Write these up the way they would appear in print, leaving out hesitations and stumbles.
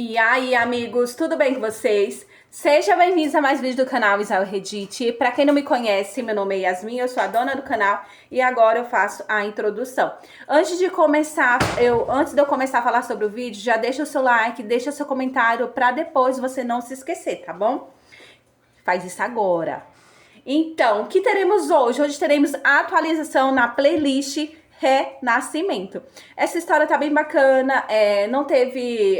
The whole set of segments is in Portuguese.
E aí, amigos, tudo bem com vocês? Sejam bem-vindos a mais vídeo do canal Isael Redite. Para quem não me conhece, meu nome é Yasmin, eu sou a dona do canal e agora eu faço a introdução. Antes de eu começar a falar sobre o vídeo, já deixa o seu like, deixa o seu comentário para depois você não se esquecer, tá bom? Faz isso agora. Então, o que teremos hoje? Hoje teremos a atualização na playlist Renascimento. Essa história tá bem bacana, não teve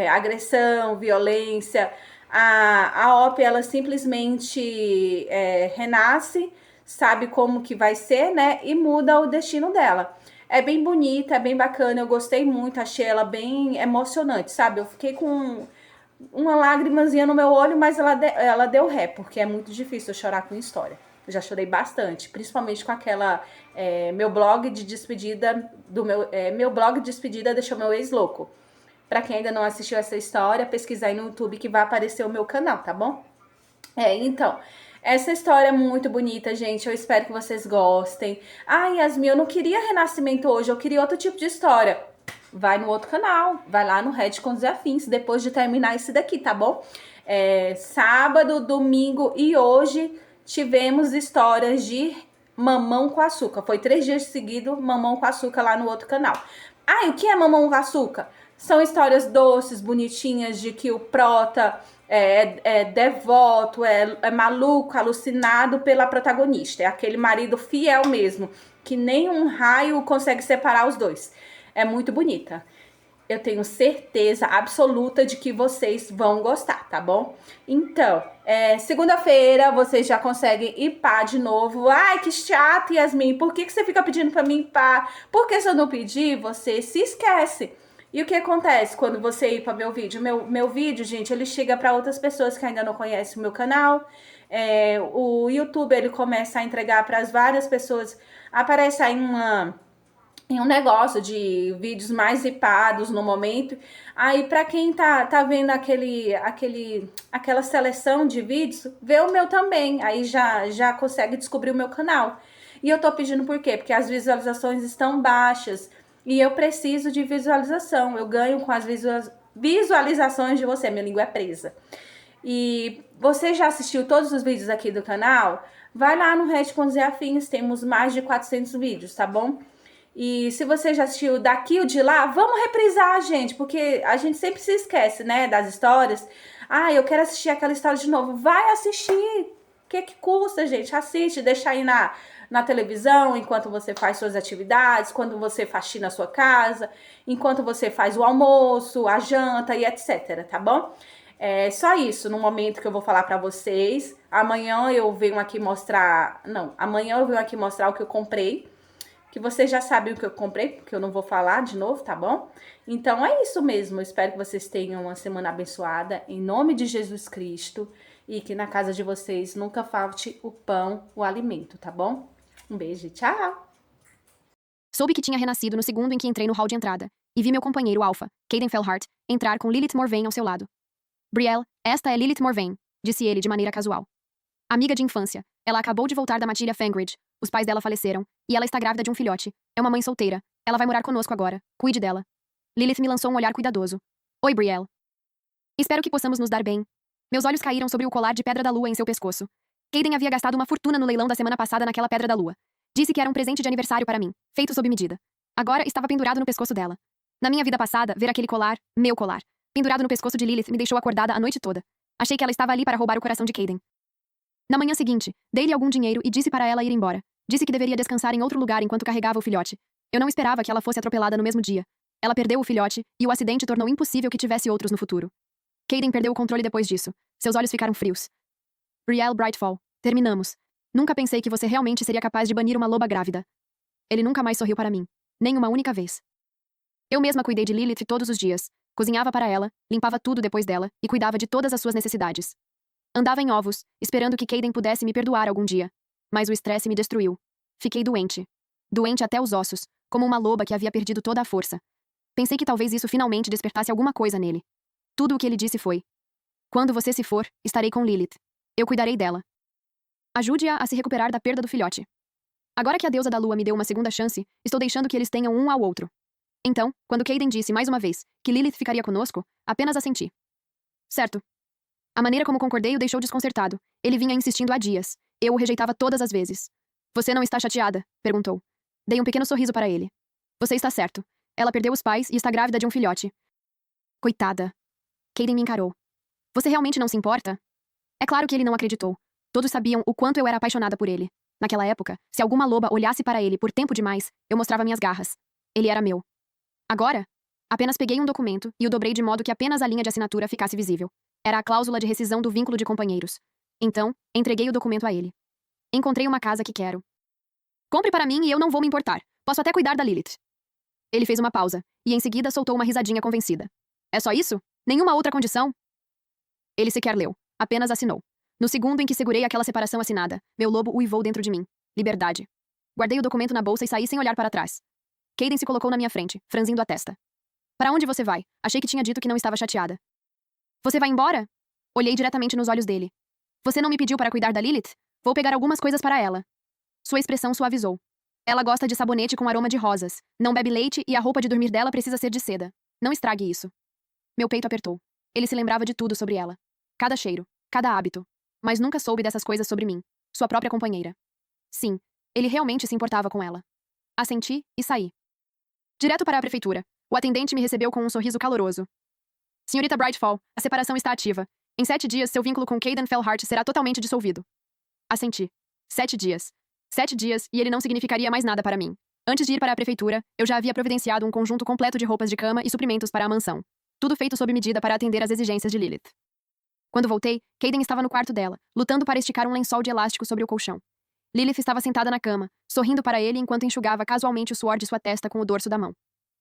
agressão, violência. A OP, ela simplesmente renasce, sabe como que vai ser, né? E muda o destino dela. É bem bonita, é bem bacana, eu gostei muito, achei ela bem emocionante, sabe? Eu fiquei com uma lágrimazinha no meu olho, mas ela deu ré, porque é muito difícil eu chorar com história. Eu já chorei bastante, principalmente com aquela meu blog de despedida meu blog de despedida deixou meu ex louco. Pra quem ainda não assistiu essa história, pesquisar aí no YouTube que vai aparecer o meu canal, tá bom? Então, essa história é muito bonita, gente. Eu espero que vocês gostem. Ah, Yasmin, eu não queria Renascimento hoje, eu queria outro tipo de história. Vai no outro canal, vai lá no Red com os Afins, depois de terminar esse daqui, tá bom? Sábado, domingo e hoje tivemos histórias de mamão com açúcar. Foi 3 dias seguidos, mamão com açúcar lá no outro canal. Ah, e o que é mamão com açúcar? São histórias doces, bonitinhas, de que o prota é devoto, é maluco, alucinado pela protagonista. É aquele marido fiel mesmo, que nem um raio consegue separar os dois. É muito bonita. Eu tenho certeza absoluta de que vocês vão gostar, tá bom? Então, segunda-feira vocês já conseguem ir pá de novo. Ai, que chato, Yasmin. Por que você fica pedindo pra mim pá? Porque se eu não pedir, você se esquece. E o que acontece quando você ir para meu vídeo? Meu vídeo, gente, ele chega para outras pessoas que ainda não conhecem o meu canal. O YouTube, ele começa a entregar para as várias pessoas. Aparece aí em um negócio de vídeos mais zipados no momento. Aí, para quem tá vendo aquela seleção de vídeos, vê o meu também. Aí já consegue descobrir o meu canal. E eu tô pedindo por quê? Porque as visualizações estão baixas. E eu preciso de visualização. Eu ganho com as visualizações de você. Minha língua é presa. E você já assistiu todos os vídeos aqui do canal? Vai lá no Red com os Afins. Temos mais de 400 vídeos, tá bom? E se você já assistiu daqui ou de lá, vamos reprisar, gente, porque a gente sempre se esquece, né, das histórias. Ah, eu quero assistir aquela história de novo. Vai assistir. O que custa, gente? Assiste, deixa aí na televisão enquanto você faz suas atividades, quando você faxina a sua casa, enquanto você faz o almoço, a janta e etc, tá bom? É só isso no momento que eu vou falar pra vocês. Amanhã eu venho aqui mostrar... Não, amanhã eu venho aqui mostrar o que eu comprei, que vocês já sabem o que eu comprei, porque eu não vou falar de novo, tá bom? Então é isso mesmo, eu espero que vocês tenham uma semana abençoada, em nome de Jesus Cristo, e que na casa de vocês nunca falte o pão, o alimento, tá bom? Um beijo, tchau! Soube que tinha renascido no segundo em que entrei no hall de entrada, e vi meu companheiro Alpha, Caden Fellhart, entrar com Lilith Morvain ao seu lado. Brielle, esta é Lilith Morvain, disse ele de maneira casual. Amiga de infância, ela acabou de voltar da matilha Fangridge, os pais dela faleceram, e ela está grávida de um filhote. É uma mãe solteira, ela vai morar conosco agora, cuide dela. Lilith me lançou um olhar cuidadoso. Oi, Brielle. Espero que possamos nos dar bem. Meus olhos caíram sobre o colar de pedra da lua em seu pescoço. Caden havia gastado uma fortuna no leilão da semana passada naquela pedra da lua. Disse que era um presente de aniversário para mim, feito sob medida. Agora estava pendurado no pescoço dela. Na minha vida passada, ver aquele colar, meu colar, pendurado no pescoço de Lilith me deixou acordada a noite toda. Achei que ela estava ali para roubar o coração de Caden. Na manhã seguinte, dei-lhe algum dinheiro e disse para ela ir embora. Disse que deveria descansar em outro lugar enquanto carregava o filhote. Eu não esperava que ela fosse atropelada no mesmo dia. Ela perdeu o filhote, e o acidente tornou impossível que tivesse outros no futuro. Caden perdeu o controle depois disso. Seus olhos ficaram frios. Brielle Brightfall, terminamos. Nunca pensei que você realmente seria capaz de banir uma loba grávida. Ele nunca mais sorriu para mim. Nem uma única vez. Eu mesma cuidei de Lilith todos os dias. Cozinhava para ela, limpava tudo depois dela, e cuidava de todas as suas necessidades. Andava em ovos, esperando que Caden pudesse me perdoar algum dia. Mas o estresse me destruiu. Fiquei doente. Doente até os ossos, como uma loba que havia perdido toda a força. Pensei que talvez isso finalmente despertasse alguma coisa nele. Tudo o que ele disse foi: quando você se for, estarei com Lilith. Eu cuidarei dela. Ajude-a a se recuperar da perda do filhote. Agora que a deusa da lua me deu uma segunda chance, estou deixando que eles tenham um ao outro. Então, quando Caden disse mais uma vez que Lilith ficaria conosco, apenas assenti. Certo. A maneira como concordei o deixou desconcertado. Ele vinha insistindo há dias. Eu o rejeitava todas as vezes. Você não está chateada? Perguntou. Dei um pequeno sorriso para ele. Você está certo. Ela perdeu os pais e está grávida de um filhote. Coitada. Caden me encarou. Você realmente não se importa? É claro que ele não acreditou. Todos sabiam o quanto eu era apaixonada por ele. Naquela época, se alguma loba olhasse para ele por tempo demais, eu mostrava minhas garras. Ele era meu. Agora, apenas peguei um documento e o dobrei de modo que apenas a linha de assinatura ficasse visível. Era a cláusula de rescisão do vínculo de companheiros. Então, entreguei o documento a ele. Encontrei uma casa que quero. Compre para mim e eu não vou me importar. Posso até cuidar da Lilith. Ele fez uma pausa, e em seguida soltou uma risadinha convencida. É só isso? Nenhuma outra condição? Ele sequer leu, apenas assinou. No segundo em que segurei aquela separação assinada, meu lobo uivou dentro de mim. Liberdade. Guardei o documento na bolsa e saí sem olhar para trás. Caden se colocou na minha frente, franzindo a testa. Para onde você vai? Achei que tinha dito que não estava chateada. Você vai embora? Olhei diretamente nos olhos dele. Você não me pediu para cuidar da Lilith? Vou pegar algumas coisas para ela. Sua expressão suavizou. Ela gosta de sabonete com aroma de rosas, não bebe leite e a roupa de dormir dela precisa ser de seda. Não estrague isso. Meu peito apertou. Ele se lembrava de tudo sobre ela. Cada cheiro, cada hábito. Mas nunca soube dessas coisas sobre mim, sua própria companheira. Sim, ele realmente se importava com ela. Assenti e saí. Direto para a prefeitura. O atendente me recebeu com um sorriso caloroso. Senhorita Brightfall, a separação está ativa. Em 7 dias, seu vínculo com Caden Fellhart será totalmente dissolvido. Assenti. 7 dias. 7 dias, e ele não significaria mais nada para mim. Antes de ir para a prefeitura, eu já havia providenciado um conjunto completo de roupas de cama e suprimentos para a mansão. Tudo feito sob medida para atender às exigências de Lilith. Quando voltei, Caden estava no quarto dela, lutando para esticar um lençol de elástico sobre o colchão. Lilith estava sentada na cama, sorrindo para ele enquanto enxugava casualmente o suor de sua testa com o dorso da mão.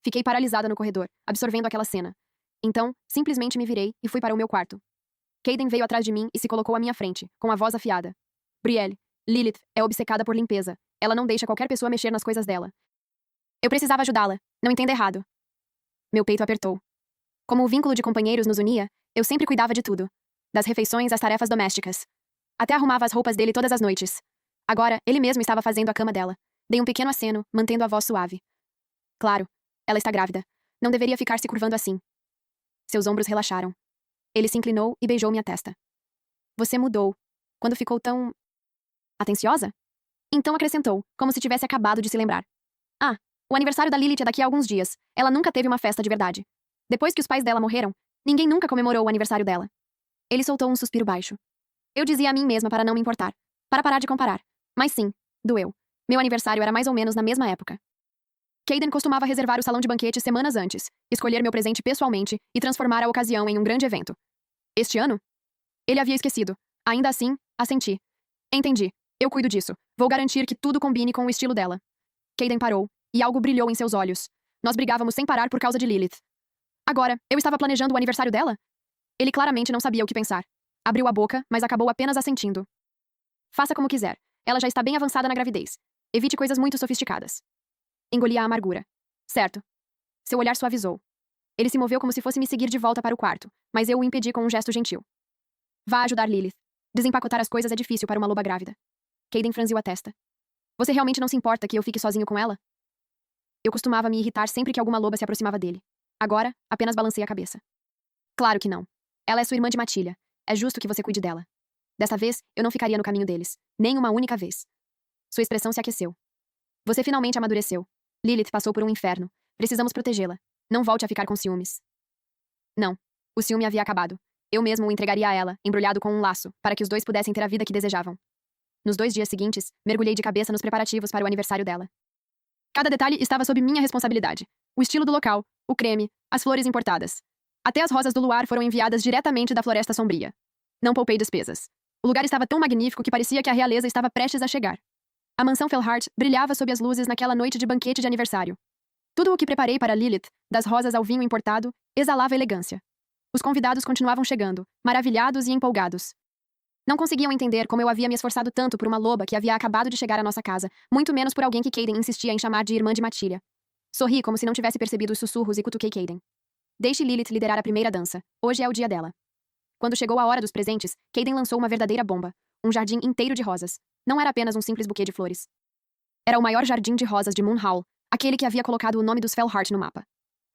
Fiquei paralisada no corredor, absorvendo aquela cena. Então, simplesmente me virei e fui para o meu quarto. Caden veio atrás de mim e se colocou à minha frente, com a voz afiada. Brielle, Lilith é obcecada por limpeza. Ela não deixa qualquer pessoa mexer nas coisas dela. Eu precisava ajudá-la. Não entenda errado. Meu peito apertou. Como o vínculo de companheiros nos unia, eu sempre cuidava de tudo. Das refeições às tarefas domésticas. Até arrumava as roupas dele todas as noites. Agora, ele mesmo estava fazendo a cama dela. Dei um pequeno aceno, mantendo a voz suave. Claro, ela está grávida. Não deveria ficar se curvando assim. Seus ombros relaxaram. Ele se inclinou e beijou minha testa. Você mudou. Quando ficou tão... atenciosa? Então acrescentou, como se tivesse acabado de se lembrar. Ah, o aniversário da Lilith é daqui a alguns dias. Ela nunca teve uma festa de verdade. Depois que os pais dela morreram, ninguém nunca comemorou o aniversário dela. Ele soltou um suspiro baixo. Eu dizia a mim mesma para não me importar. Para parar de comparar. Mas sim, doeu. Meu aniversário era mais ou menos na mesma época. Caden costumava reservar o salão de banquete semanas antes, escolher meu presente pessoalmente e transformar a ocasião em um grande evento. Este ano? Ele havia esquecido. Ainda assim, assenti. Entendi. Eu cuido disso. Vou garantir que tudo combine com o estilo dela. Caden parou, e algo brilhou em seus olhos. Nós brigávamos sem parar por causa de Lilith. Agora, eu estava planejando o aniversário dela? Ele claramente não sabia o que pensar. Abriu a boca, mas acabou apenas assentindo. Faça como quiser. Ela já está bem avançada na gravidez. Evite coisas muito sofisticadas. Engoli a amargura. Certo. Seu olhar suavizou. Ele se moveu como se fosse me seguir de volta para o quarto, mas eu o impedi com um gesto gentil. Vá ajudar Lilith. Desempacotar as coisas é difícil para uma loba grávida. Caden franziu a testa. Você realmente não se importa que eu fique sozinho com ela? Eu costumava me irritar sempre que alguma loba se aproximava dele. Agora, apenas balancei a cabeça. Claro que não. Ela é sua irmã de matilha. É justo que você cuide dela. Dessa vez, eu não ficaria no caminho deles. Nem uma única vez. Sua expressão se aqueceu. Você finalmente amadureceu. Lilith passou por um inferno. Precisamos protegê-la. Não volte a ficar com ciúmes. Não. O ciúme havia acabado. Eu mesmo o entregaria a ela, embrulhado com um laço, para que os dois pudessem ter a vida que desejavam. Nos 2 dias seguintes, mergulhei de cabeça nos preparativos para o aniversário dela. Cada detalhe estava sob minha responsabilidade. O estilo do local, o creme, as flores importadas. Até as rosas do luar foram enviadas diretamente da Floresta Sombria. Não poupei despesas. O lugar estava tão magnífico que parecia que a realeza estava prestes a chegar. A mansão Fellhart brilhava sob as luzes naquela noite de banquete de aniversário. Tudo o que preparei para Lilith, das rosas ao vinho importado, exalava elegância. Os convidados continuavam chegando, maravilhados e empolgados. Não conseguiam entender como eu havia me esforçado tanto por uma loba que havia acabado de chegar à nossa casa, muito menos por alguém que Caden insistia em chamar de irmã de matilha. Sorri como se não tivesse percebido os sussurros e cutuquei Caden. Deixe Lilith liderar a primeira dança. Hoje é o dia dela. Quando chegou a hora dos presentes, Caden lançou uma verdadeira bomba. Um jardim inteiro de rosas. Não era apenas um simples buquê de flores. Era o maior jardim de rosas de Moon Hall, aquele que havia colocado o nome dos Fellhart no mapa.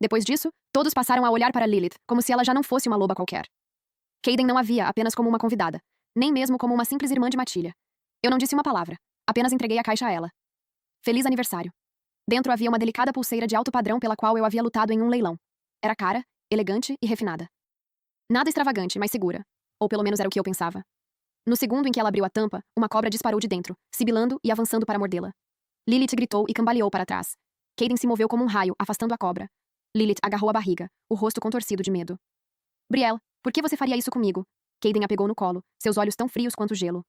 Depois disso, todos passaram a olhar para Lilith, como se ela já não fosse uma loba qualquer. Caden não a via apenas como uma convidada, nem mesmo como uma simples irmã de matilha. Eu não disse uma palavra, apenas entreguei a caixa a ela. Feliz aniversário. Dentro havia uma delicada pulseira de alto padrão pela qual eu havia lutado em um leilão. Era cara, elegante e refinada. Nada extravagante, mas segura. Ou pelo menos era o que eu pensava. No segundo em que ela abriu a tampa, uma cobra disparou de dentro, sibilando e avançando para mordê-la. Lilith gritou e cambaleou para trás. Caden se moveu como um raio, afastando a cobra. Lilith agarrou a barriga, o rosto contorcido de medo. Brielle, por que você faria isso comigo? Caden a pegou no colo, seus olhos tão frios quanto gelo.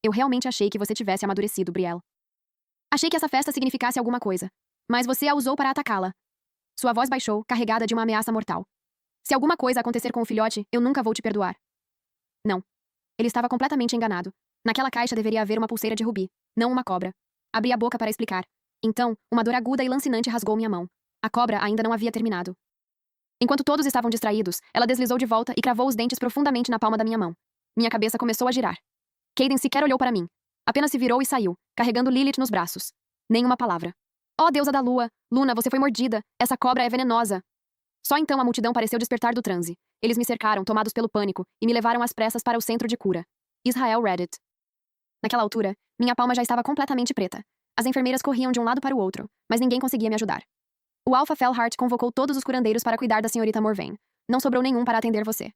Eu realmente achei que você tivesse amadurecido, Brielle. Achei que essa festa significasse alguma coisa. Mas você a usou para atacá-la. Sua voz baixou, carregada de uma ameaça mortal. Se alguma coisa acontecer com o filhote, eu nunca vou te perdoar. Não. Ele estava completamente enganado. Naquela caixa deveria haver uma pulseira de rubi, não uma cobra. Abri a boca para explicar. Então, uma dor aguda e lancinante rasgou minha mão. A cobra ainda não havia terminado. Enquanto todos estavam distraídos, ela deslizou de volta e cravou os dentes profundamente na palma da minha mão. Minha cabeça começou a girar. Caden sequer olhou para mim. Apenas se virou e saiu, carregando Lilith nos braços. Nenhuma palavra. Oh, deusa da lua! Luna, você foi mordida! Essa cobra é venenosa! Só então a multidão pareceu despertar do transe. Eles me cercaram, tomados pelo pânico, e me levaram às pressas para o centro de cura. Israel Reddit. Naquela altura, minha palma já estava completamente preta. As enfermeiras corriam de um lado para o outro, mas ninguém conseguia me ajudar. O Alpha Fellheart convocou todos os curandeiros para cuidar da senhorita Morvain. Não sobrou nenhum para atender você.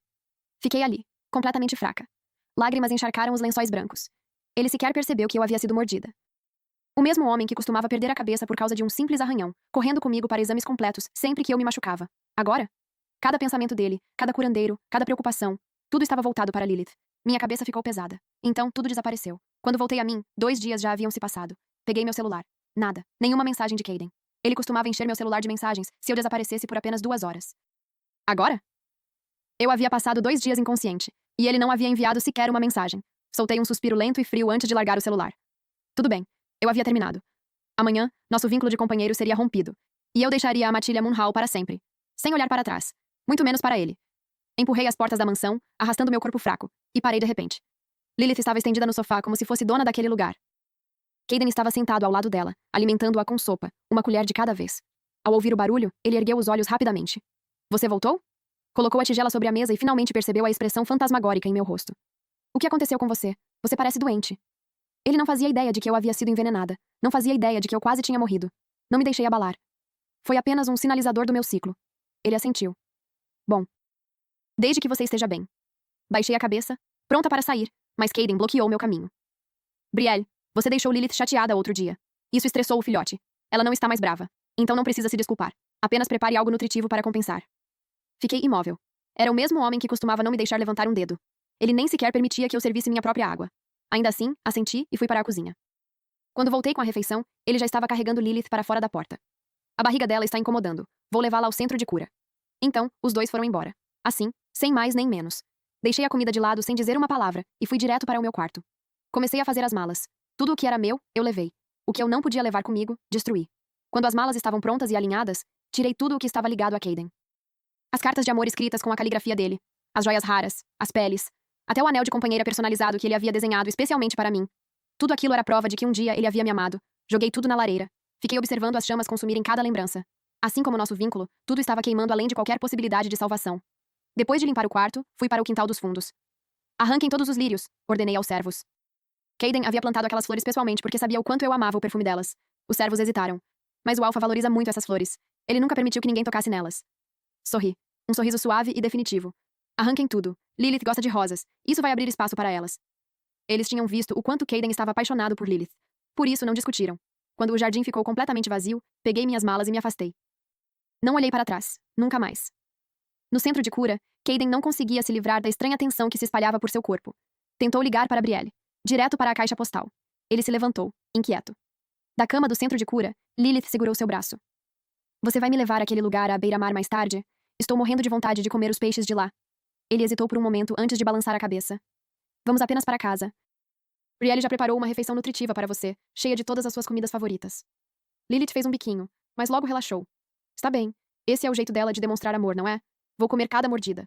Fiquei ali, completamente fraca. Lágrimas encharcaram os lençóis brancos. Ele sequer percebeu que eu havia sido mordida. O mesmo homem que costumava perder a cabeça por causa de um simples arranhão, correndo comigo para exames completos sempre que eu me machucava. Agora? Cada pensamento dele, cada curandeiro, cada preocupação, tudo estava voltado para Lilith. Minha cabeça ficou pesada. Então, tudo desapareceu. Quando voltei a mim, 2 dias já haviam se passado. Peguei meu celular. Nada. Nenhuma mensagem de Caden. Ele costumava encher meu celular de mensagens se eu desaparecesse por apenas 2 horas. Agora? Eu havia passado 2 dias inconsciente, e ele não havia enviado sequer uma mensagem. Soltei um suspiro lento e frio antes de largar o celular. Tudo bem. Eu havia terminado. Amanhã, nosso vínculo de companheiro seria rompido. E eu deixaria a matilha Moonhall para sempre. Sem olhar para trás. Muito menos para ele. Empurrei as portas da mansão, arrastando meu corpo fraco, e parei de repente. Lilith estava estendida no sofá como se fosse dona daquele lugar. Caden estava sentado ao lado dela, alimentando-a com sopa, uma colher de cada vez. Ao ouvir o barulho, ele ergueu os olhos rapidamente. Você voltou? Colocou a tigela sobre a mesa e finalmente percebeu a expressão fantasmagórica em meu rosto. O que aconteceu com você? Você parece doente. Ele não fazia ideia de que eu havia sido envenenada. Não fazia ideia de que eu quase tinha morrido. Não me deixei abalar. Foi apenas um sinalizador do meu ciclo. Ele assentiu. Bom. Desde que você esteja bem. Baixei a cabeça, pronta para sair, mas Caden bloqueou meu caminho. Brielle, você deixou Lilith chateada outro dia. Isso estressou o filhote. Ela não está mais brava. Então não precisa se desculpar. Apenas prepare algo nutritivo para compensar. Fiquei imóvel. Era o mesmo homem que costumava não me deixar levantar um dedo. Ele nem sequer permitia que eu servisse minha própria água. Ainda assim, assenti e fui para a cozinha. Quando voltei com a refeição, ele já estava carregando Lilith para fora da porta. A barriga dela está incomodando. Vou levá-la ao centro de cura. Então, os dois foram embora. Assim, sem mais nem menos. Deixei a comida de lado sem dizer uma palavra e fui direto para o meu quarto. Comecei a fazer as malas. Tudo o que era meu, eu levei. O que eu não podia levar comigo, destruí. Quando as malas estavam prontas e alinhadas, tirei tudo o que estava ligado a Caden. As cartas de amor escritas com a caligrafia dele, as joias raras, as peles, até o anel de companheira personalizado que ele havia desenhado especialmente para mim. Tudo aquilo era prova de que um dia ele havia me amado. Joguei tudo na lareira. Fiquei observando as chamas consumirem cada lembrança. Assim como nosso vínculo, tudo estava queimando além de qualquer possibilidade de salvação. Depois de limpar o quarto, fui para o quintal dos fundos. Arranquem todos os lírios, ordenei aos servos. Caden havia plantado aquelas flores pessoalmente porque sabia o quanto eu amava o perfume delas. Os servos hesitaram. Mas o Alpha valoriza muito essas flores. Ele nunca permitiu que ninguém tocasse nelas. Sorri. Um sorriso suave e definitivo. Arranquem tudo. Lilith gosta de rosas. Isso vai abrir espaço para elas. Eles tinham visto o quanto Caden estava apaixonado por Lilith. Por isso não discutiram. Quando o jardim ficou completamente vazio, peguei minhas malas e me afastei. Não olhei para trás. Nunca mais. No centro de cura, Caden não conseguia se livrar da estranha tensão que se espalhava por seu corpo. Tentou ligar para Brielle. Direto para a caixa postal. Ele se levantou, inquieto. Da cama do centro de cura, Lilith segurou seu braço. Você vai me levar àquele lugar à beira-mar mais tarde? Estou morrendo de vontade de comer os peixes de lá. Ele hesitou por um momento antes de balançar a cabeça. Vamos apenas para casa. Brielle já preparou uma refeição nutritiva para você, cheia de todas as suas comidas favoritas. Lilith fez um biquinho, mas logo relaxou. Está bem. Esse é o jeito dela de demonstrar amor, não é? Vou comer cada mordida.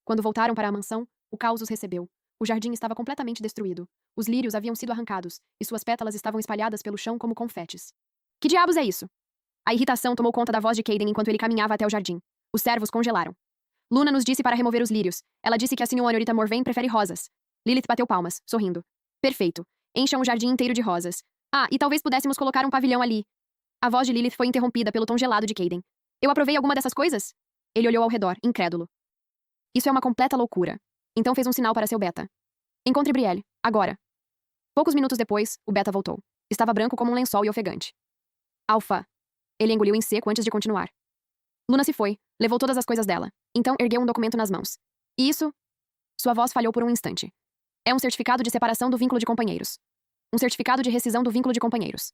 Quando voltaram para a mansão, o caos os recebeu. O jardim estava completamente destruído. Os lírios haviam sido arrancados, e suas pétalas estavam espalhadas pelo chão como confetes. Que diabos é isso? A irritação tomou conta da voz de Caden enquanto ele caminhava até o jardim. Os servos congelaram. Luna nos disse para remover os lírios. Ela disse que a senhorita Morvain prefere rosas. Lilith bateu palmas, sorrindo. Perfeito. Encham o jardim inteiro de rosas. Ah, e talvez pudéssemos colocar um pavilhão ali. A voz de Lilith foi interrompida pelo tom gelado de Caden. Eu aprovei alguma dessas coisas? Ele olhou ao redor, incrédulo. Isso é uma completa loucura. Então fez um sinal para seu beta. Encontre Brielle, agora. Poucos minutos depois, o beta voltou. Estava branco como um lençol e ofegante. Alpha. Ele engoliu em seco antes de continuar. Luna se foi, levou todas as coisas dela. Então ergueu um documento nas mãos. E isso? Sua voz falhou por um instante. É um certificado de separação do vínculo de companheiros. Um certificado de rescisão do vínculo de companheiros.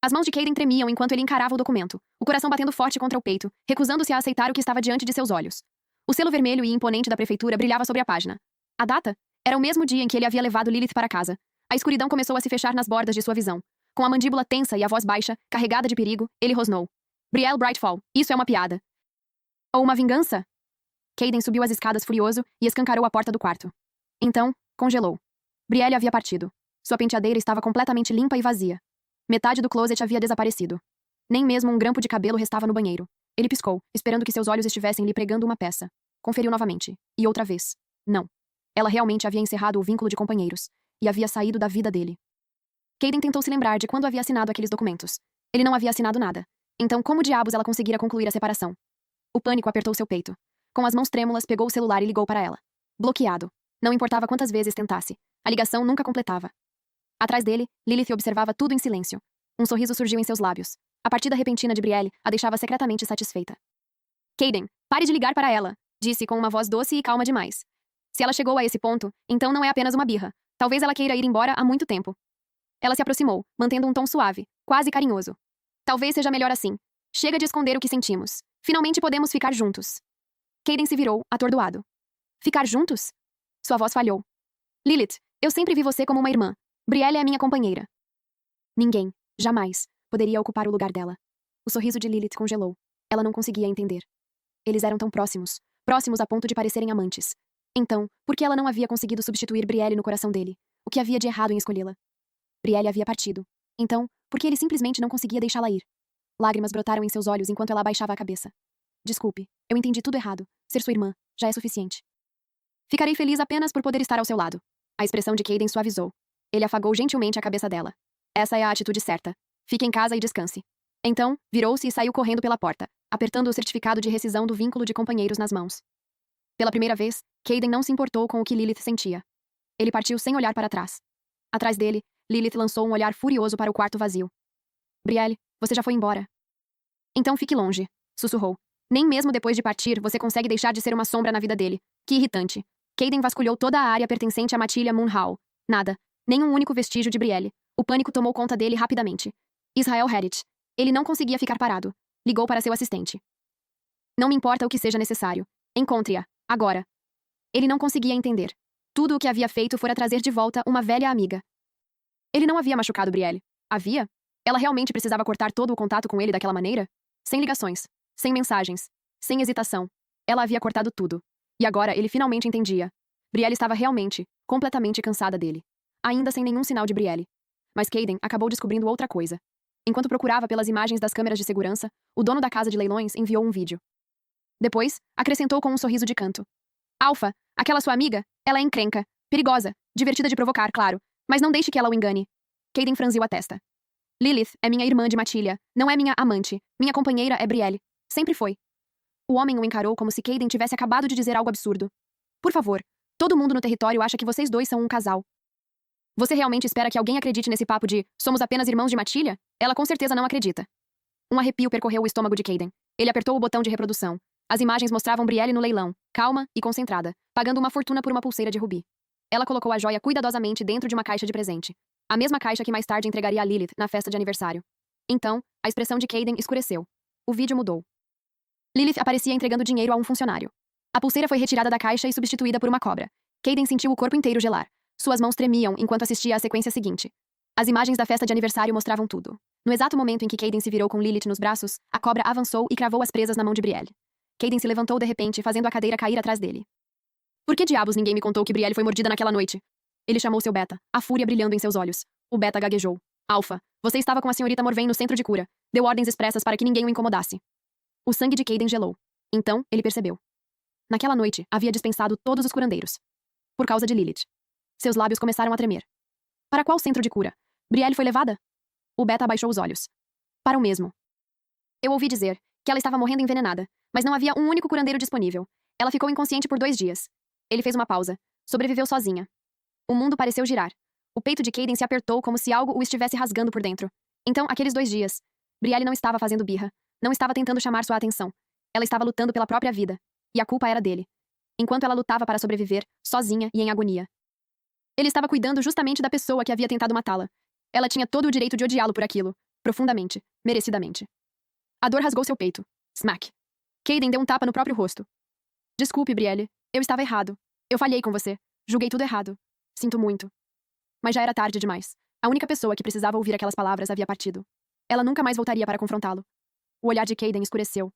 As mãos de Caden tremiam enquanto ele encarava o documento, o coração batendo forte contra o peito, recusando-se a aceitar o que estava diante de seus olhos. O selo vermelho e imponente da prefeitura brilhava sobre a página. A data? Era o mesmo dia em que ele havia levado Lilith para casa. A escuridão começou a se fechar nas bordas de sua visão. Com a mandíbula tensa e a voz baixa, carregada de perigo, ele rosnou. Brielle Brightfall, isso é uma piada. Ou uma vingança? Caden subiu as escadas furioso e escancarou a porta do quarto. Então, congelou. Brielle havia partido. Sua penteadeira estava completamente limpa e vazia. Metade do closet havia desaparecido. Nem mesmo um grampo de cabelo restava no banheiro. Ele piscou, esperando que seus olhos estivessem lhe pregando uma peça. Conferiu novamente. E outra vez. Não. Ela realmente havia encerrado o vínculo de companheiros. E havia saído da vida dele. Caden tentou se lembrar de quando havia assinado aqueles documentos. Ele não havia assinado nada. Então, como diabos ela conseguira concluir a separação? O pânico apertou seu peito. Com as mãos trêmulas, pegou o celular e ligou para ela. Bloqueado. Não importava quantas vezes tentasse. A ligação nunca completava. Atrás dele, Lilith observava tudo em silêncio. Um sorriso surgiu em seus lábios. A partida repentina de Brielle a deixava secretamente satisfeita. Caden, pare de ligar para ela, disse com uma voz doce e calma demais. Se ela chegou a esse ponto, então não é apenas uma birra. Talvez ela queira ir embora há muito tempo. Ela se aproximou, mantendo um tom suave, quase carinhoso. Talvez seja melhor assim. Chega de esconder o que sentimos. Finalmente podemos ficar juntos. Caden se virou, atordoado. Ficar juntos? Sua voz falhou. Lilith, eu sempre vi você como uma irmã. Brielle é minha companheira. Ninguém, jamais, poderia ocupar o lugar dela. O sorriso de Lilith congelou. Ela não conseguia entender. Eles eram tão próximos, próximos a ponto de parecerem amantes. Então, por que ela não havia conseguido substituir Brielle no coração dele? O que havia de errado em escolhê-la? Brielle havia partido. Então, por que ele simplesmente não conseguia deixá-la ir? Lágrimas brotaram em seus olhos enquanto ela abaixava a cabeça. Desculpe, eu entendi tudo errado. Ser sua irmã já é suficiente. Ficarei feliz apenas por poder estar ao seu lado. A expressão de Caden suavizou. Ele afagou gentilmente a cabeça dela. Essa é a atitude certa. Fique em casa e descanse. Então, virou-se e saiu correndo pela porta, apertando o certificado de rescisão do vínculo de companheiros nas mãos. Pela primeira vez, Caden não se importou com o que Lilith sentia. Ele partiu sem olhar para trás. Atrás dele, Lilith lançou um olhar furioso para o quarto vazio. Brielle, você já foi embora. Então fique longe, sussurrou. Nem mesmo depois de partir, você consegue deixar de ser uma sombra na vida dele. Que irritante. Caden vasculhou toda a área pertencente à matilha Moonhall. Nada. Nem um único vestígio de Brielle. O pânico tomou conta dele rapidamente. Israel Harrit. Ele não conseguia ficar parado. Ligou para seu assistente. Não me importa o que seja necessário. Encontre-a. Agora. Ele não conseguia entender. Tudo o que havia feito fora trazer de volta uma velha amiga. Ele não havia machucado Brielle. Havia? Ela realmente precisava cortar todo o contato com ele daquela maneira? Sem ligações. Sem mensagens. Sem hesitação. Ela havia cortado tudo. E agora ele finalmente entendia. Brielle estava realmente, completamente cansada dele. Ainda sem nenhum sinal de Brielle. Mas Caden acabou descobrindo outra coisa. Enquanto procurava pelas imagens das câmeras de segurança, o dono da casa de leilões enviou um vídeo. Depois, acrescentou com um sorriso de canto. Alpha, aquela sua amiga, ela é encrenca, perigosa, divertida de provocar, claro, mas não deixe que ela o engane. Caden franziu a testa. Lilith é minha irmã de matilha, não é minha amante. Minha companheira é Brielle. Sempre foi. O homem o encarou como se Caden tivesse acabado de dizer algo absurdo. Por favor, todo mundo no território acha que vocês dois são um casal. Você realmente espera que alguém acredite nesse papo de somos apenas irmãos de matilha? Ela com certeza não acredita. Um arrepio percorreu o estômago de Caden. Ele apertou o botão de reprodução. As imagens mostravam Brielle no leilão, calma e concentrada, pagando uma fortuna por uma pulseira de rubi. Ela colocou a joia cuidadosamente dentro de uma caixa de presente. A mesma caixa que mais tarde entregaria a Lilith na festa de aniversário. Então, a expressão de Caden escureceu. O vídeo mudou. Lilith aparecia entregando dinheiro a um funcionário. A pulseira foi retirada da caixa e substituída por uma cobra. Caden sentiu o corpo inteiro gelar. Suas mãos tremiam enquanto assistia à sequência seguinte. As imagens da festa de aniversário mostravam tudo. No exato momento em que Caden se virou com Lilith nos braços, a cobra avançou e cravou as presas na mão de Brielle. Caden se levantou de repente, fazendo a cadeira cair atrás dele. Por que diabos ninguém me contou que Brielle foi mordida naquela noite? Ele chamou seu beta, a fúria brilhando em seus olhos. O beta gaguejou. Alpha, Você estava com a senhorita Morven no centro de cura. Deu ordens expressas para que ninguém o incomodasse. O sangue de Caden gelou. Então, ele percebeu. Naquela noite, havia dispensado todos os curandeiros. Por causa de Lilith. Seus lábios começaram a tremer. Para qual centro de cura? Brielle foi levada? O Beta abaixou os olhos. Para o mesmo. Eu ouvi dizer que ela estava morrendo envenenada, mas não havia um único curandeiro disponível. Ela ficou inconsciente por 2 dias. Ele fez uma pausa. Sobreviveu sozinha. O mundo pareceu girar. O peito de Caden se apertou como se algo o estivesse rasgando por dentro. Então, aqueles 2 dias. Brielle não estava fazendo birra. Não estava tentando chamar sua atenção. Ela estava lutando pela própria vida. E a culpa era dele. Enquanto ela lutava para sobreviver, sozinha e em agonia. Ele estava cuidando justamente da pessoa que havia tentado matá-la. Ela tinha todo o direito de odiá-lo por aquilo. Profundamente. Merecidamente. A dor rasgou seu peito. Smack. Caden deu um tapa no próprio rosto. Desculpe, Brielle. Eu estava errado. Eu falhei com você. Julguei tudo errado. Sinto muito. Mas já era tarde demais. A única pessoa que precisava ouvir aquelas palavras havia partido. Ela nunca mais voltaria para confrontá-lo. O olhar de Caden escureceu.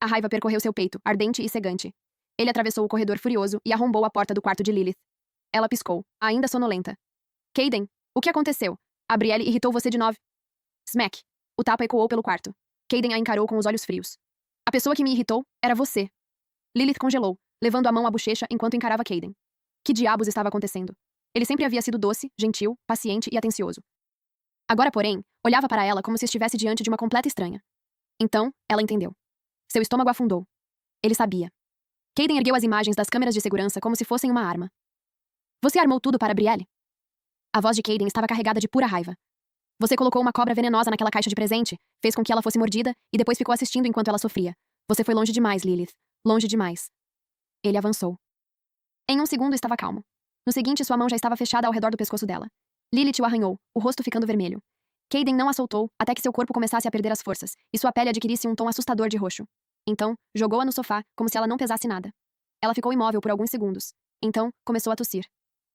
A raiva percorreu seu peito, ardente e cegante. Ele atravessou o corredor furioso e arrombou a porta do quarto de Lilith. Ela piscou, ainda sonolenta. Caden, o que aconteceu? A Brielle irritou você de novo? Smack. O tapa ecoou pelo quarto. Caden a encarou com os olhos frios. A pessoa que me irritou era você. Lilith congelou, levando a mão à bochecha enquanto encarava Caden. Que diabos estava acontecendo? Ele sempre havia sido doce, gentil, paciente e atencioso. Agora, porém, olhava para ela como se estivesse diante de uma completa estranha. Então, ela entendeu. Seu estômago afundou. Ele sabia. Caden ergueu as imagens das câmeras de segurança como se fossem uma arma. Você armou tudo para Brielle? A voz de Caden estava carregada de pura raiva. Você colocou uma cobra venenosa naquela caixa de presente, fez com que ela fosse mordida e depois ficou assistindo enquanto ela sofria. Você foi longe demais, Lilith. Longe demais. Ele avançou. Em um segundo estava calmo. No seguinte, sua mão já estava fechada ao redor do pescoço dela. Lilith o arranhou, o rosto ficando vermelho. Caden não a soltou até que seu corpo começasse a perder as forças e sua pele adquirisse um tom assustador de roxo. Então, jogou-a no sofá, como se ela não pesasse nada. Ela ficou imóvel por alguns segundos. Então, começou a tossir.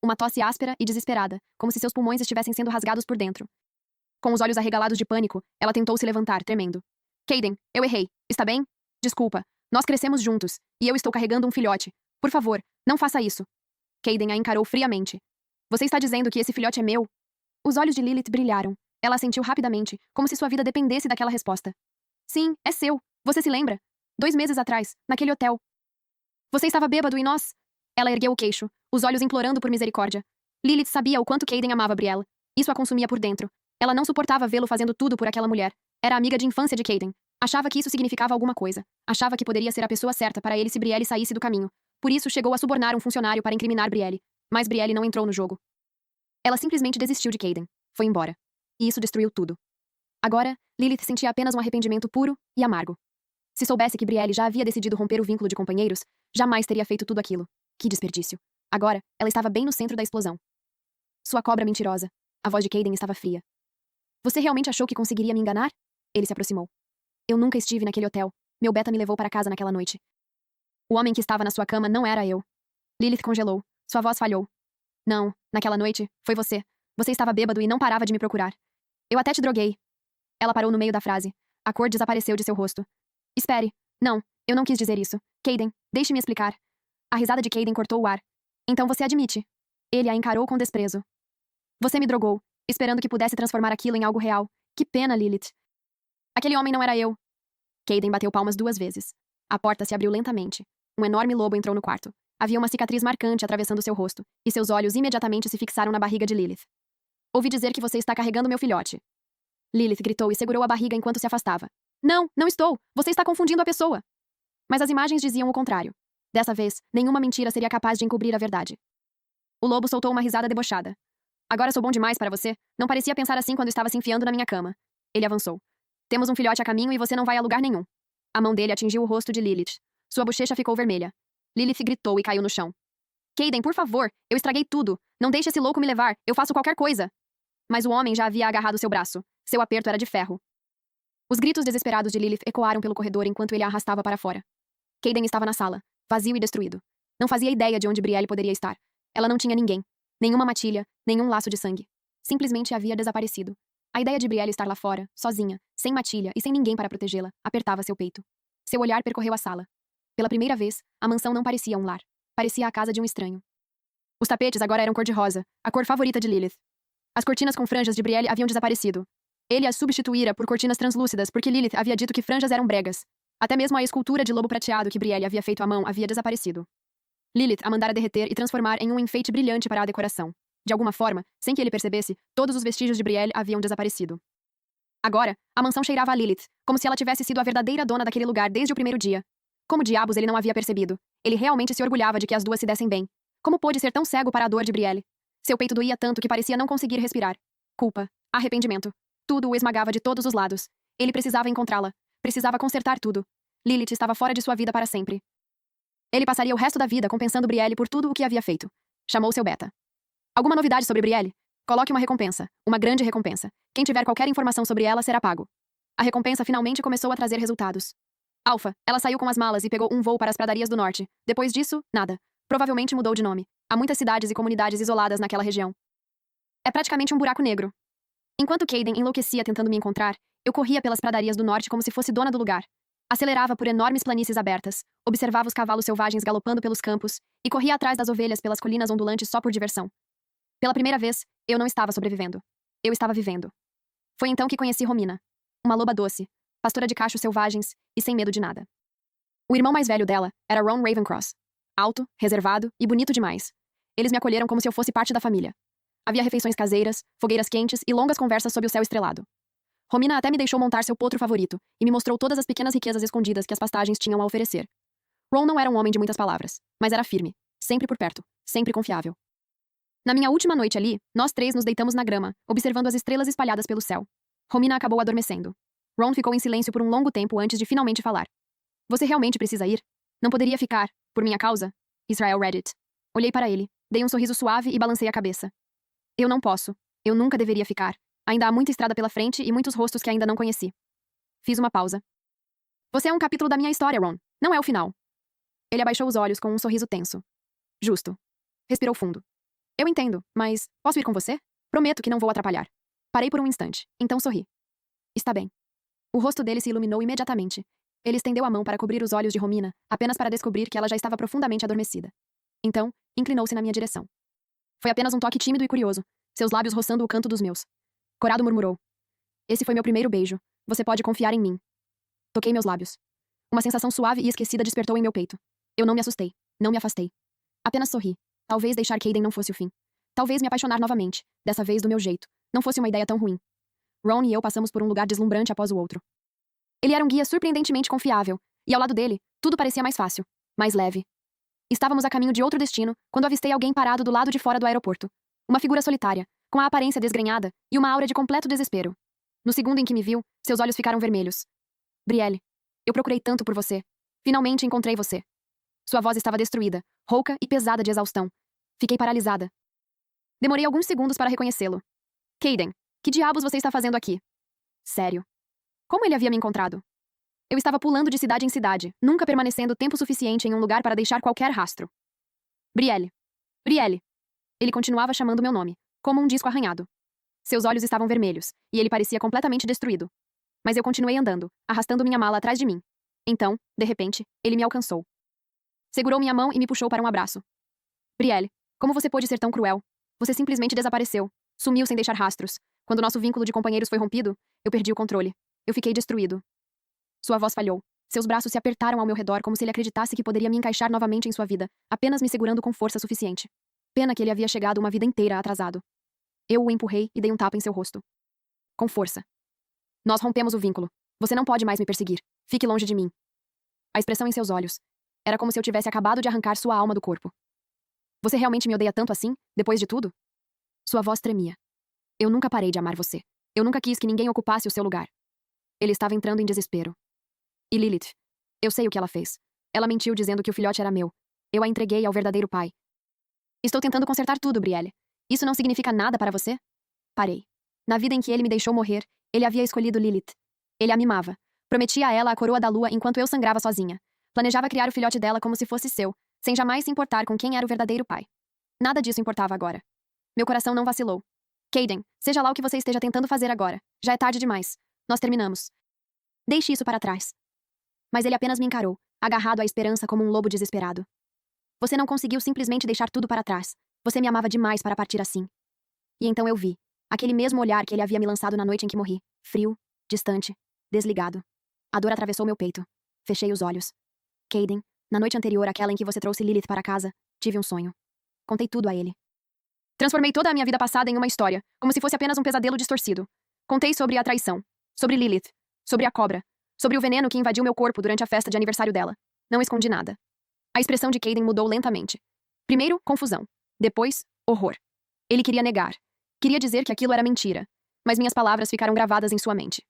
Uma tosse áspera e desesperada, como se seus pulmões estivessem sendo rasgados por dentro. Com os olhos arregalados de pânico, ela tentou se levantar, tremendo. Caden, eu errei. Está bem? Desculpa. Nós crescemos juntos, e eu estou carregando um filhote. Por favor, não faça isso. Caden a encarou friamente. Você está dizendo que esse filhote é meu? Os olhos de Lilith brilharam. Ela assentiu rapidamente, como se sua vida dependesse daquela resposta. Sim, é seu. Você se lembra? 2 meses atrás, naquele hotel. Você estava bêbado e nós... Ela ergueu o queixo, os olhos implorando por misericórdia. Lilith sabia o quanto Caden amava Brielle. Isso a consumia por dentro. Ela não suportava vê-lo fazendo tudo por aquela mulher. Era amiga de infância de Caden. Achava que isso significava alguma coisa. Achava que poderia ser a pessoa certa para ele se Brielle saísse do caminho. Por isso, chegou a subornar um funcionário para incriminar Brielle. Mas Brielle não entrou no jogo. Ela simplesmente desistiu de Caden. Foi embora. E isso destruiu tudo. Agora, Lilith sentia apenas um arrependimento puro e amargo. Se soubesse que Brielle já havia decidido romper o vínculo de companheiros, jamais teria feito tudo aquilo. Que desperdício. Agora, ela estava bem no centro da explosão. Sua cobra mentirosa. A voz de Caden estava fria. Você realmente achou que conseguiria me enganar? Ele se aproximou. Eu nunca estive naquele hotel. Meu Beta me levou para casa naquela noite. O homem que estava na sua cama não era eu. Lilith congelou. Sua voz falhou. Não, naquela noite, foi você. Você estava bêbado e não parava de me procurar. Eu até te droguei. Ela parou no meio da frase. A cor desapareceu de seu rosto. Espere. Não, eu não quis dizer isso. Caden, deixe-me explicar. A risada de Caden cortou o ar. Então você admite. Ele a encarou com desprezo. Você me drogou, esperando que pudesse transformar aquilo em algo real. Que pena, Lilith. Aquele homem não era eu. Caden bateu palmas 2 vezes. A porta se abriu lentamente. Um enorme lobo entrou no quarto. Havia uma cicatriz marcante atravessando seu rosto, e seus olhos imediatamente se fixaram na barriga de Lilith. Ouvi dizer que você está carregando meu filhote. Lilith gritou e segurou a barriga enquanto se afastava. Não, não estou! Você está confundindo a pessoa! Mas as imagens diziam o contrário. Dessa vez, nenhuma mentira seria capaz de encobrir a verdade. O lobo soltou uma risada debochada. Agora sou bom demais para você. Não parecia pensar assim quando estava se enfiando na minha cama. Ele avançou. Temos um filhote a caminho e você não vai a lugar nenhum. A mão dele atingiu o rosto de Lilith. Sua bochecha ficou vermelha. Lilith gritou e caiu no chão. Caden, por favor, eu estraguei tudo. Não deixe esse louco me levar. Eu faço qualquer coisa. Mas o homem já havia agarrado seu braço. Seu aperto era de ferro. Os gritos desesperados de Lilith ecoaram pelo corredor enquanto ele a arrastava para fora. Caden estava na sala, vazio e destruído. Não fazia ideia de onde Brielle poderia estar. Ela não tinha ninguém. Nenhuma matilha, nenhum laço de sangue. Simplesmente havia desaparecido. A ideia de Brielle estar lá fora, sozinha, sem matilha e sem ninguém para protegê-la, apertava seu peito. Seu olhar percorreu a sala. Pela primeira vez, a mansão não parecia um lar. Parecia a casa de um estranho. Os tapetes agora eram cor-de-rosa, a cor favorita de Lilith. As cortinas com franjas de Brielle haviam desaparecido. Ele as substituíra por cortinas translúcidas porque Lilith havia dito que franjas eram bregas. Até mesmo a escultura de lobo prateado que Brielle havia feito à mão havia desaparecido. Lilith a mandara derreter e transformar em um enfeite brilhante para a decoração. De alguma forma, sem que ele percebesse, todos os vestígios de Brielle haviam desaparecido. Agora, a mansão cheirava a Lilith, como se ela tivesse sido a verdadeira dona daquele lugar desde o primeiro dia. Como diabos ele não havia percebido? Ele realmente se orgulhava de que as duas se dessem bem. Como pôde ser tão cego para a dor de Brielle? Seu peito doía tanto que parecia não conseguir respirar. Culpa. Arrependimento. Tudo o esmagava de todos os lados. Ele precisava encontrá-la. Precisava consertar tudo. Lilith estava fora de sua vida para sempre. Ele passaria o resto da vida compensando Brielle por tudo o que havia feito. Chamou seu beta. Alguma novidade sobre Brielle? Coloque uma recompensa. Uma grande recompensa. Quem tiver qualquer informação sobre ela será pago. A recompensa finalmente começou a trazer resultados. Alpha. Ela saiu com as malas e pegou um voo para as pradarias do norte. Depois disso, nada. Provavelmente mudou de nome. Há muitas cidades e comunidades isoladas naquela região. É praticamente um buraco negro. Enquanto Caden enlouquecia tentando me encontrar, eu corria pelas pradarias do norte como se fosse dona do lugar. Acelerava por enormes planícies abertas, observava os cavalos selvagens galopando pelos campos e corria atrás das ovelhas pelas colinas ondulantes só por diversão. Pela primeira vez, eu não estava sobrevivendo. Eu estava vivendo. Foi então que conheci Romina. Uma loba doce, pastora de cachos selvagens e sem medo de nada. O irmão mais velho dela era Ron Ravencross. Alto, reservado e bonito demais. Eles me acolheram como se eu fosse parte da família. Havia refeições caseiras, fogueiras quentes e longas conversas sob o céu estrelado. Romina até me deixou montar seu potro favorito e me mostrou todas as pequenas riquezas escondidas que as pastagens tinham a oferecer. Ron não era um homem de muitas palavras, mas era firme, sempre por perto, sempre confiável. Na minha última noite ali, nós três nos deitamos na grama, observando as estrelas espalhadas pelo céu. Romina acabou adormecendo. Ron ficou em silêncio por um longo tempo antes de finalmente falar. Você realmente precisa ir? Não poderia ficar, por minha causa? Israel Reddit. Olhei para ele, dei um sorriso suave e balancei a cabeça. Eu não posso. Eu nunca deveria ficar. Ainda há muita estrada pela frente e muitos rostos que ainda não conheci. Fiz uma pausa. Você é um capítulo da minha história, Ron. Não é o final. Ele abaixou os olhos com um sorriso tenso. Justo. Respirou fundo. Eu entendo, mas posso ir com você? Prometo que não vou atrapalhar. Parei por um instante, então sorri. Está bem. O rosto dele se iluminou imediatamente. Ele estendeu a mão para cobrir os olhos de Romina, apenas para descobrir que ela já estava profundamente adormecida. Então, inclinou-se na minha direção. Foi apenas um toque tímido e curioso, seus lábios roçando o canto dos meus. Corado murmurou. Esse foi meu primeiro beijo. Você pode confiar em mim. Toquei meus lábios. Uma sensação suave e esquecida despertou em meu peito. Eu não me assustei. Não me afastei. Apenas sorri. Talvez deixar Caden não fosse o fim. Talvez me apaixonar novamente, dessa vez do meu jeito. Não fosse uma ideia tão ruim. Ron e eu passamos por um lugar deslumbrante após o outro. Ele era um guia surpreendentemente confiável, e ao lado dele, tudo parecia mais fácil, mais leve. Estávamos a caminho de outro destino quando avistei alguém parado do lado de fora do aeroporto. Uma figura solitária, com a aparência desgrenhada e uma aura de completo desespero. No segundo em que me viu, seus olhos ficaram vermelhos. Brielle, eu procurei tanto por você. Finalmente encontrei você. Sua voz estava destruída, rouca e pesada de exaustão. Fiquei paralisada. Demorei alguns segundos para reconhecê-lo. Caden, que diabos você está fazendo aqui? Sério. Como ele havia me encontrado? Eu estava pulando de cidade em cidade, nunca permanecendo tempo suficiente em um lugar para deixar qualquer rastro. Brielle. Brielle. Ele continuava chamando meu nome, como um disco arranhado. Seus olhos estavam vermelhos, e ele parecia completamente destruído. Mas eu continuei andando, arrastando minha mala atrás de mim. Então, de repente, ele me alcançou. Segurou minha mão e me puxou para um abraço. Brielle, como você pôde ser tão cruel? Você simplesmente desapareceu. Sumiu sem deixar rastros. Quando nosso vínculo de companheiros foi rompido, eu perdi o controle. Eu fiquei destruído. Sua voz falhou. Seus braços se apertaram ao meu redor como se ele acreditasse que poderia me encaixar novamente em sua vida, apenas me segurando com força suficiente. Pena que ele havia chegado uma vida inteira atrasado. Eu o empurrei e dei um tapa em seu rosto. Com força. Nós rompemos o vínculo. Você não pode mais me perseguir. Fique longe de mim. A expressão em seus olhos. Era como se eu tivesse acabado de arrancar sua alma do corpo. Você realmente me odeia tanto assim, depois de tudo? Sua voz tremia. Eu nunca parei de amar você. Eu nunca quis que ninguém ocupasse o seu lugar. Ele estava entrando em desespero. E Lilith? Eu sei o que ela fez. Ela mentiu dizendo que o filhote era meu. Eu a entreguei ao verdadeiro pai. Estou tentando consertar tudo, Brielle. Isso não significa nada para você? Parei. Na vida em que ele me deixou morrer, ele havia escolhido Lilith. Ele a mimava. Prometia a ela a coroa da lua enquanto eu sangrava sozinha. Planejava criar o filhote dela como se fosse seu, sem jamais se importar com quem era o verdadeiro pai. Nada disso importava agora. Meu coração não vacilou. Caden, seja lá o que você esteja tentando fazer agora. Já é tarde demais. Nós terminamos. Deixe isso para trás. Mas ele apenas me encarou, agarrado à esperança como um lobo desesperado. Você não conseguiu simplesmente deixar tudo para trás. Você me amava demais para partir assim. E então eu vi. Aquele mesmo olhar que ele havia me lançado na noite em que morri. Frio, distante, desligado. A dor atravessou meu peito. Fechei os olhos. Caden, na noite anterior àquela em que você trouxe Lilith para casa, tive um sonho. Contei tudo a ele. Transformei toda a minha vida passada em uma história, como se fosse apenas um pesadelo distorcido. Contei sobre a traição, sobre Lilith, sobre a cobra, sobre o veneno que invadiu meu corpo durante a festa de aniversário dela. Não escondi nada. A expressão de Caden mudou lentamente. Primeiro, confusão. Depois, horror. Ele queria negar. Queria dizer que aquilo era mentira. Mas minhas palavras ficaram gravadas em sua mente.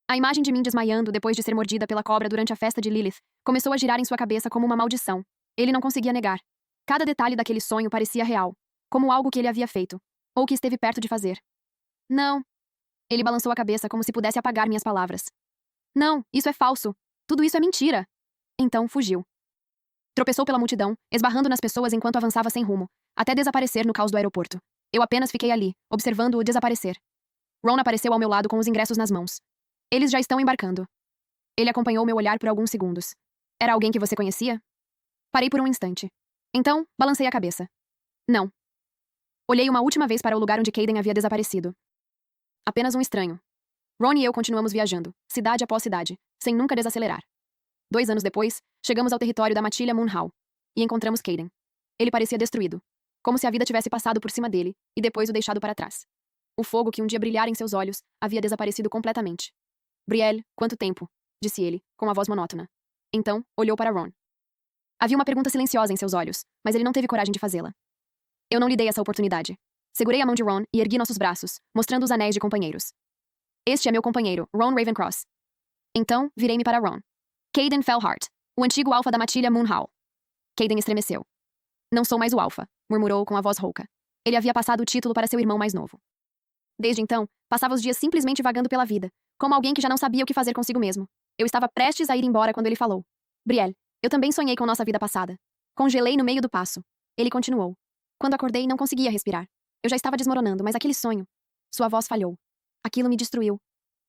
A imagem de mim desmaiando depois de ser mordida pela cobra durante a festa de Lilith começou a girar em sua cabeça como uma maldição. Ele não conseguia negar. Cada detalhe daquele sonho parecia real, como algo que ele havia feito, ou que esteve perto de fazer. Não. Ele balançou a cabeça como se pudesse apagar minhas palavras. Não, isso é falso. Tudo isso é mentira. Então, fugiu. Tropeçou pela multidão, esbarrando nas pessoas enquanto avançava sem rumo, até desaparecer no caos do aeroporto. Eu apenas fiquei ali, observando-o desaparecer. Ron apareceu ao meu lado com os ingressos nas mãos. Eles já estão embarcando. Ele acompanhou meu olhar por alguns segundos. Era alguém que você conhecia? Parei por um instante. Então, balancei a cabeça. Não. Olhei uma última vez para o lugar onde Caden havia desaparecido. Apenas um estranho. Ron e eu continuamos viajando, cidade após cidade, sem nunca desacelerar. 2 anos depois, chegamos ao território da matilha Moon Hall e encontramos Caden. Ele parecia destruído, como se a vida tivesse passado por cima dele e depois o deixado para trás. O fogo que um dia brilhara em seus olhos havia desaparecido completamente. Brielle, quanto tempo? Disse ele, com a voz monótona. Então, olhou para Ron. Havia uma pergunta silenciosa em seus olhos, mas ele não teve coragem de fazê-la. Eu não lhe dei essa oportunidade. Segurei a mão de Ron e ergui nossos braços, mostrando os anéis de companheiros. Este é meu companheiro, Ron Ravencross. Então, virei-me para Ron. Caden Fellhart, o antigo alfa da matilha Moon Hall. Caden estremeceu. Não sou mais o alfa, murmurou com a voz rouca. Ele havia passado o título para seu irmão mais novo. Desde então, passava os dias simplesmente vagando pela vida, como alguém que já não sabia o que fazer consigo mesmo. Eu estava prestes a ir embora quando ele falou. Brielle, eu também sonhei com nossa vida passada. Congelei no meio do passo. Ele continuou. Quando acordei, não conseguia respirar. Eu já estava desmoronando, mas aquele sonho. Sua voz falhou. Aquilo me destruiu.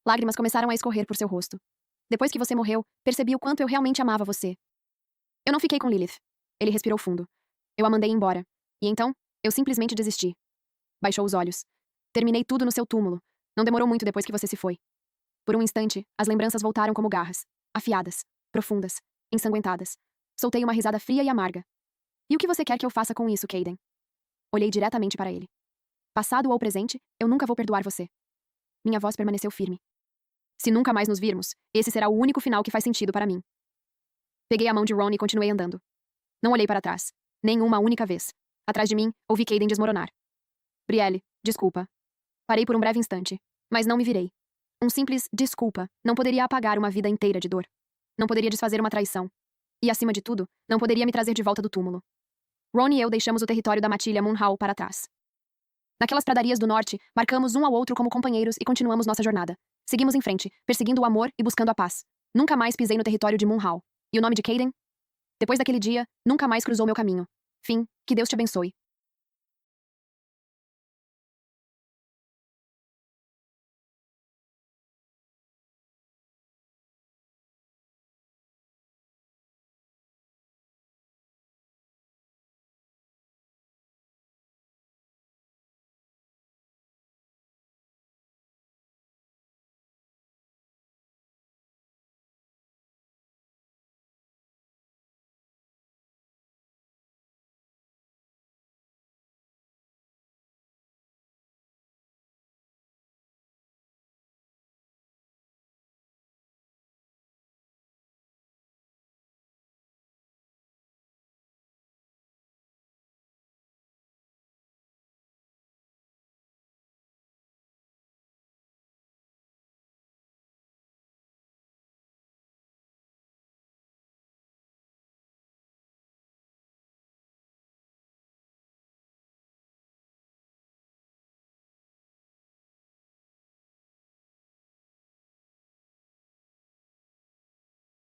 Lágrimas começaram a escorrer por seu rosto. Depois que você morreu, percebi o quanto eu realmente amava você. Eu não fiquei com Lilith. Ele respirou fundo. Eu a mandei embora. E então, eu simplesmente desisti. Baixou os olhos. Terminei tudo no seu túmulo. Não demorou muito depois que você se foi. Por um instante, as lembranças voltaram como garras. Afiadas. Profundas. Ensanguentadas. Soltei uma risada fria e amarga. E o que você quer que eu faça com isso, Caden? Olhei diretamente para ele. Passado ou presente, eu nunca vou perdoar você. Minha voz permaneceu firme. Se nunca mais nos virmos, esse será o único final que faz sentido para mim. Peguei a mão de Ron e continuei andando. Não olhei para trás. Nem uma única vez. Atrás de mim, ouvi Caden desmoronar. Brielle, desculpa. Parei por um breve instante, mas não me virei. Um simples desculpa não poderia apagar uma vida inteira de dor. Não poderia desfazer uma traição. E, acima de tudo, não poderia me trazer de volta do túmulo. Ron e eu deixamos o território da matilha Moon Hall para trás. Naquelas pradarias do norte, marcamos um ao outro como companheiros e continuamos nossa jornada. Seguimos em frente, perseguindo o amor e buscando a paz. Nunca mais pisei no território de Moon Hall. E o nome de Caden? Depois daquele dia, nunca mais cruzou meu caminho. Fim, que Deus te abençoe.